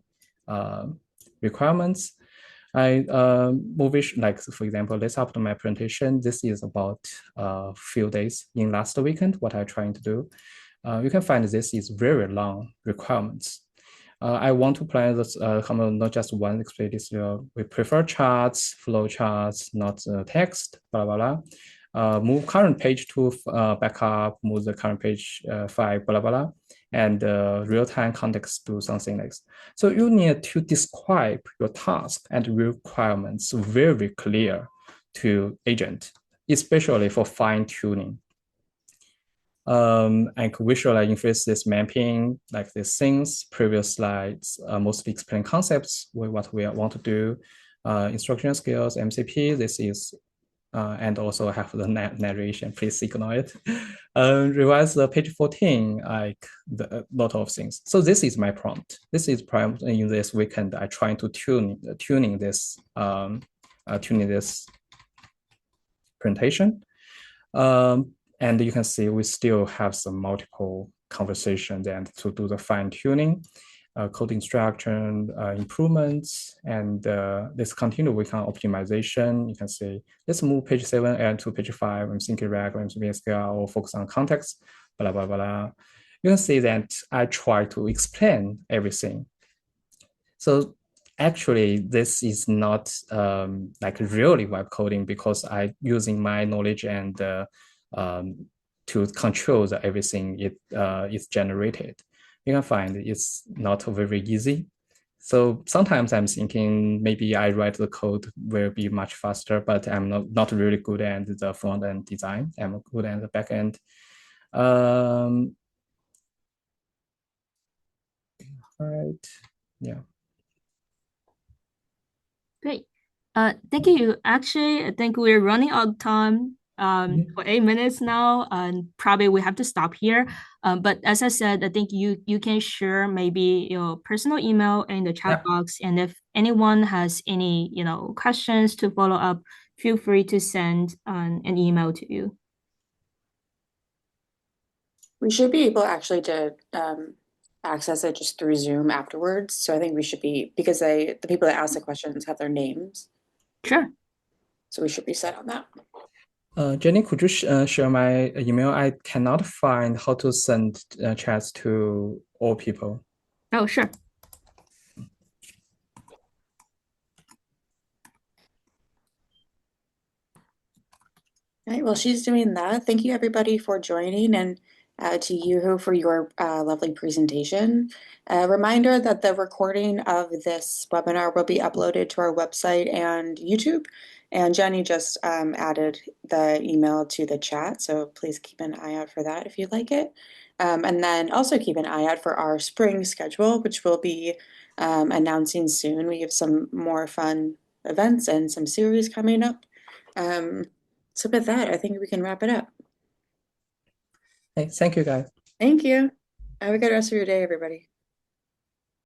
requirements. I move it, like for example, let's upload my presentation. This is about a few days in last weekend, what I'm trying to do. You can find this is very long requirements. I want to plan this not just one explanation. We prefer charts, flow charts, not text, blah, blah, blah. Move current page to backup, move the current page file, blah, blah, blah. And real-time context do something like this. So you need to describe your task and requirements very clear to agent, especially for fine-tuning. And visualize inference this mapping, like these things. Previous slides mostly explain concepts, what we want to do, instruction skills, MCP. This is, and also have the narration. Please ignore it. Revise the page 14, like a lot of things. So this is my prompt. This is prompt in this weekend. I try to tuning this presentation. And you can see we still have some multiple conversations and to do the fine tuning, code instruction improvements, and let's continue with optimization. You can see let's move page 7 and to page 5. I'm thinking regular, I'm thinking scale, or focus on context, blah, blah, blah. You can see that I try to explain everything. So actually, this is not like really web coding because I using my knowledge and to control everything it is generated. You can find it's not very easy. So sometimes I'm thinking maybe I write the code will be much faster, but I'm not really good at the front end design. I'm good at the back end. All right, yeah. Great. Thank you. Actually, I think we're running out of time for 8 minutes now, and probably we have to stop here. But as I said, I think you can share maybe your personal email in the chat box, and if anyone has any questions to follow up, feel free to send an email to you. We should be able actually to access it just through Zoom afterwards. So I think we should be, because the people that ask the questions have their names. Sure. So we should be set on that. Jenny, could you share my email? I cannot find how to send chats to all people. Oh, sure. All right, well, she's doing that. Thank you, everybody, for joining, and to Yuhu for your lovely presentation. A reminder that the recording of this webinar will be uploaded to our website and YouTube. And Jenny just added the email to the chat, so please keep an eye out for that if you'd like it. And then also keep an eye out for our spring schedule, which we'll be announcing soon. We have some more fun events and some series coming up. So with that, I think we can wrap it up. Hey, thank you, guys. Thank you. Have a good rest of your day, everybody.